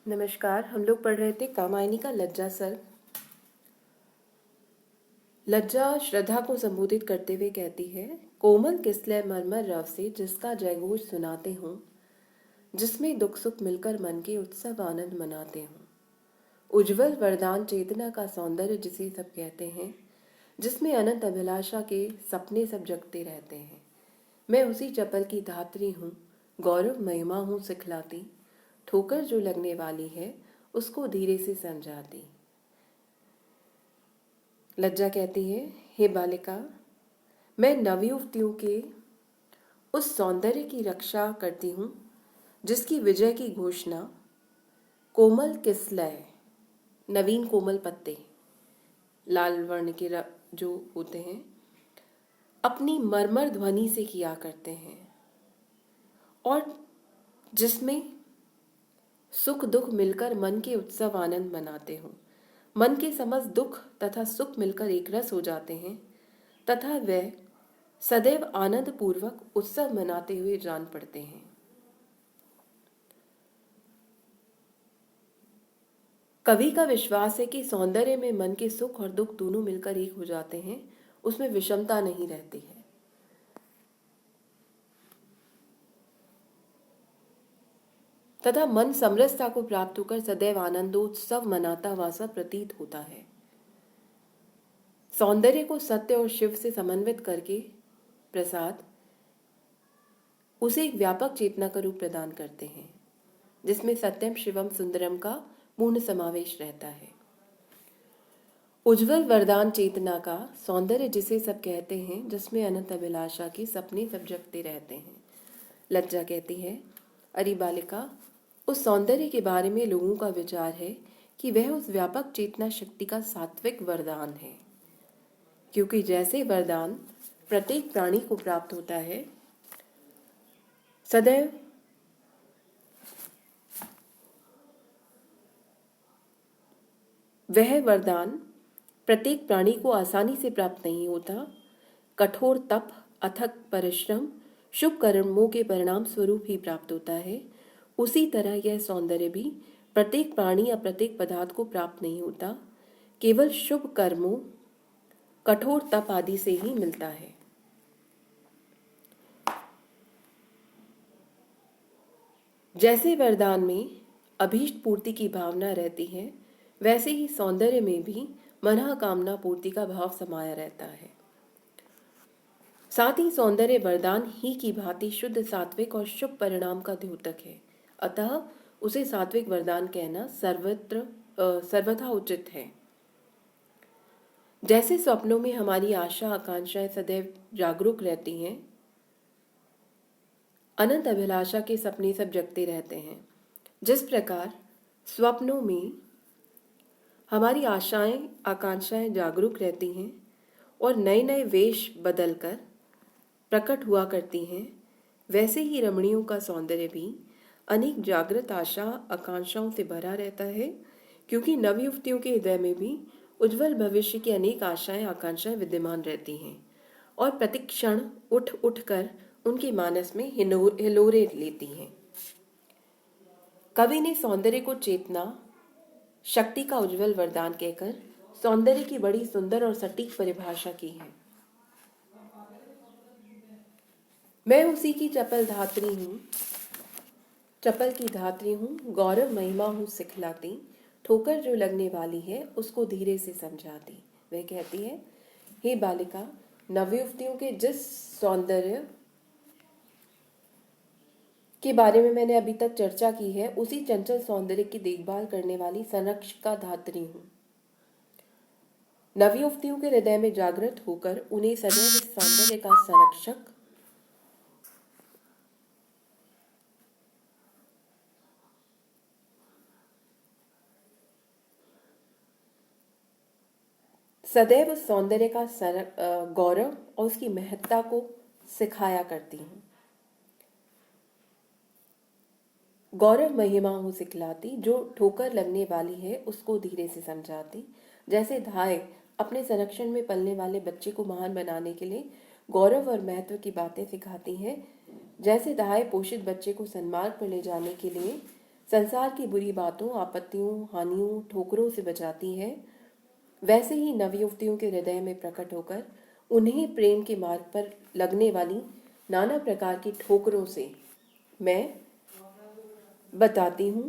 नमस्कार। हम लोग पढ़ रहे थे कामायनी का लज्जा सर्ग। लज्जा श्रद्धा को संबोधित करते हुए कहती है, कोमल किसलय मरमर रव से जिसका जयघोष सुनाते हों, जिसमें दुख सुख मिलकर मन के उत्सव आनंद मनाते हों। उज्जवल वरदान चेतना का सौंदर्य जिसे सब कहते हैं, जिसमें अनंत अभिलाषा के सपने सब जगते रहते हैं। मैं उसी चपल की धात्री हूँ, गौरव महिमा हूँ सिखलाती, ठोकर जो लगने वाली है उसको धीरे से समझाती। लज्जा कहती है, हे बालिका, मैं नवयुवतियों के उस सौंदर्य की रक्षा करती हूँ जिसकी विजय की घोषणा कोमल किसलय, नवीन कोमल पत्ते लाल वर्ण के जो होते हैं, अपनी मरमर ध्वनि से किया करते हैं और जिसमें सुख दुख मिलकर मन के उत्सव आनंद मनाते हों। मन के समस्त दुख तथा सुख मिलकर एक रस हो जाते हैं तथा वे सदैव आनंद पूर्वक उत्सव मनाते हुए जान पड़ते हैं। कवि का विश्वास है कि सौंदर्य में मन के सुख और दुख दोनों मिलकर एक हो जाते हैं, उसमें विषमता नहीं रहती है। तथा मन समरसता को प्राप्त होकर सदैव आनंदोत्सव मनाता हुआ सा प्रतीत होता है। सौंदर्य को सत्य और शिव से समन्वित करके प्रसाद उसे एक व्यापक चेतना का रूप प्रदान करते हैं, जिसमें सत्यम शिवम सुंदरम का पूर्ण समावेश रहता है। उज्जवल वरदान चेतना का सौंदर्य जिसे सब कहते हैं, जिसमें अनंत अभिलाषा के सपने सब जगते रहते हैं। लज्जा कहती है, अरे बालिका, उस सौंदर्य के बारे में लोगों का विचार है कि वह उस व्यापक चेतना शक्ति का सात्विक वरदान है, क्योंकि जैसे वरदान प्रत्येक प्राणी को प्राप्त होता है, सदैव वह वरदान प्रत्येक प्राणी को आसानी से प्राप्त नहीं होता। कठोर तप, अथक परिश्रम, शुभ कर्मों के परिणाम स्वरूप ही प्राप्त होता है। उसी तरह यह सौंदर्य भी प्रत्येक प्राणी या प्रत्येक पदार्थ को प्राप्त नहीं होता, केवल शुभ कर्मों, कठोर तप आदि से ही मिलता है। जैसे वरदान में अभीष्ट पूर्ति की भावना रहती है, वैसे ही सौंदर्य में भी मनोकामना पूर्ति का भाव समाया रहता है। साथ ही सौंदर्य वरदान ही की भांति शुद्ध सात्विक और शुभ परिणाम का द्योतक है, अतः उसे सात्विक वरदान कहना सर्वथा उचित है। जैसे स्वप्नों में हमारी आशा आकांक्षाएं सदैव जागरूक रहती हैं, अनंत अभिलाषा के सपने सब जगते रहते हैं, जिस प्रकार स्वप्नों में हमारी आशाएं आकांक्षाएं जागरूक रहती हैं और नए नए वेश बदलकर प्रकट हुआ करती हैं, वैसे ही रमणियों का सौंदर्य भी अनेक जागृत आशा आकांक्षाओं से भरा रहता है, क्योंकि नवयुवतियों के हृदय में भी उज्जवल भविष्य की अनेक आशाएं आकांक्षाएं विद्यमान रहती हैं और प्रतिक्षण उठ उठ कर उनके मानस में हिलोरे लेती हैं। कवि ने सौंदर्य को चेतना शक्ति का उज्जवल वरदान कहकर सौंदर्य की बड़ी सुंदर और सटीक परिभाषा की है। मैं उसी की चपल की धात्री हूँ, गौरव महिमा हूँ सिखलाती, ठोकर जो लगने वाली है उसको धीरे से समझाती। वह कहती है, हे बालिका, नवयुवतियों के जिस सौंदर्य के बारे में मैंने अभी तक चर्चा की है, उसी चंचल सौंदर्य की देखभाल करने वाली संरक्षिका धात्री हूँ। नवयुवतियों के हृदय में जागृत होकर उन्हें सदैव इस सौंदर्य का संरक्षक सदैव उस सौंदर्य का गौरव और उसकी महत्ता को सिखाया करती हूँ। गौरव महिमा हूँ सिखलाती, जो ठोकर लगने वाली है उसको धीरे से समझाती। जैसे धाय अपने संरक्षण में पलने वाले बच्चे को महान बनाने के लिए गौरव और महत्व की बातें सिखाती है, जैसे धाय पोषित बच्चे को सन्मार्ग पर ले जाने के लिए संसार की बुरी बातों, आपत्तियों, हानियों, ठोकरों से बचाती है, वैसे ही नवयुवतियों के हृदय में प्रकट होकर उन्हें प्रेम के मार्ग पर लगने वाली नाना प्रकार की ठोकरों से मैं बताती हूँ,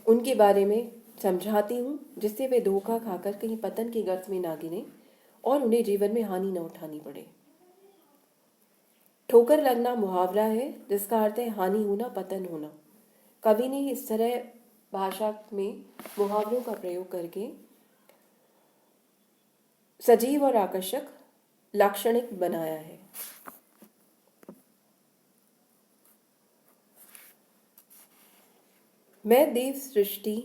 उनके बारे में समझाती हूँ, जिससे वे धोखा खाकर कहीं पतन के गर्त में ना गिरे और उन्हें जीवन में हानि न उठानी पड़े। ठोकर लगना मुहावरा है जिसका अर्थ है हानि होना, पतन होना। कवि ने इस तरह भाषा में मुहावरों का प्रयोग करके सजीव और आकर्षक लाक्षणिक बनाया है। मैं देव सृष्टि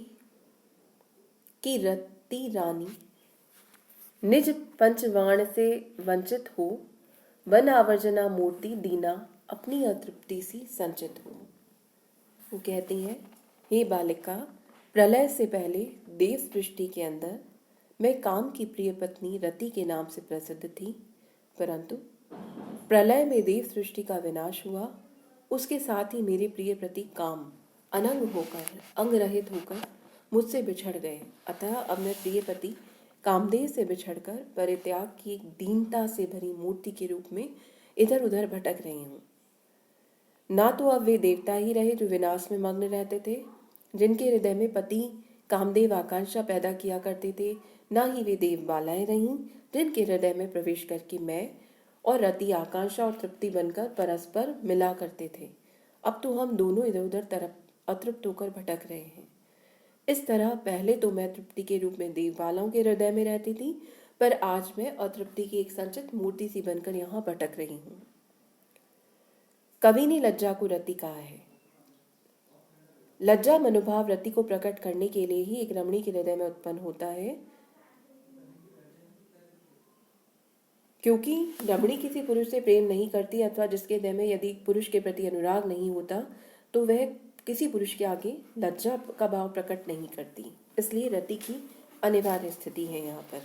की रति रानी, निज पंचवाण से वंचित हो, वन आवर्जना मूर्ति दीना, अपनी अतृप्ति सी संचित हो। वो कहती हैं, हे बालिका, प्रलय से पहले देव सृष्टि के अंदर मैं काम की प्रिय पत्नी रति के नाम से प्रसिद्ध थी, परंतु प्रलय में देव सृष्टि का विनाश हुआ। उसके साथ ही मेरे प्रिय प्रति काम अनंग होकर, अंग रहित होकर मुझसे बिछड़ गए। अतः अब मैं प्रिय पति कामदेव से बिछड़कर परित्याग की एक दीनता से भरी मूर्ति के रूप में इधर उधर भटक रही हूँ। ना तो अब वे देवता ही रहे जो विनाश में मग्न रहते थे, जिनके हृदय में पति कामदेव आकांक्षा पैदा किया करते थे, ना ही वे देव बालाएं रहीं जिनके हृदय में प्रवेश करके मैं और रति आकांक्षा और तृप्ति बनकर परस्पर मिला करते थे। अब तो हम दोनों इधर उधर तरफ अतृप्त होकर भटक रहे हैं। इस तरह पहले तो मैं तृप्ति के रूप में देवबालाओं के हृदय में रहती थी, पर आज मैं अतृप्ति की एक संचित मूर्ति सी बनकर यहाँ भटक रही हूँ। कवि ने लज्जा को रति कहा है। लज्जा मनोभाव रति को प्रकट करने के लिए ही एक रमणी के हृदय में उत्पन्न होता है, क्योंकि रमणी किसी पुरुष से प्रेम नहीं करती, अथवा जिसके हृदय में यदि पुरुष के प्रति अनुराग नहीं होता तो वह किसी पुरुष के आगे लज्जा का भाव प्रकट नहीं करती। इसलिए रति की अनिवार्य स्थिति है यहाँ पर।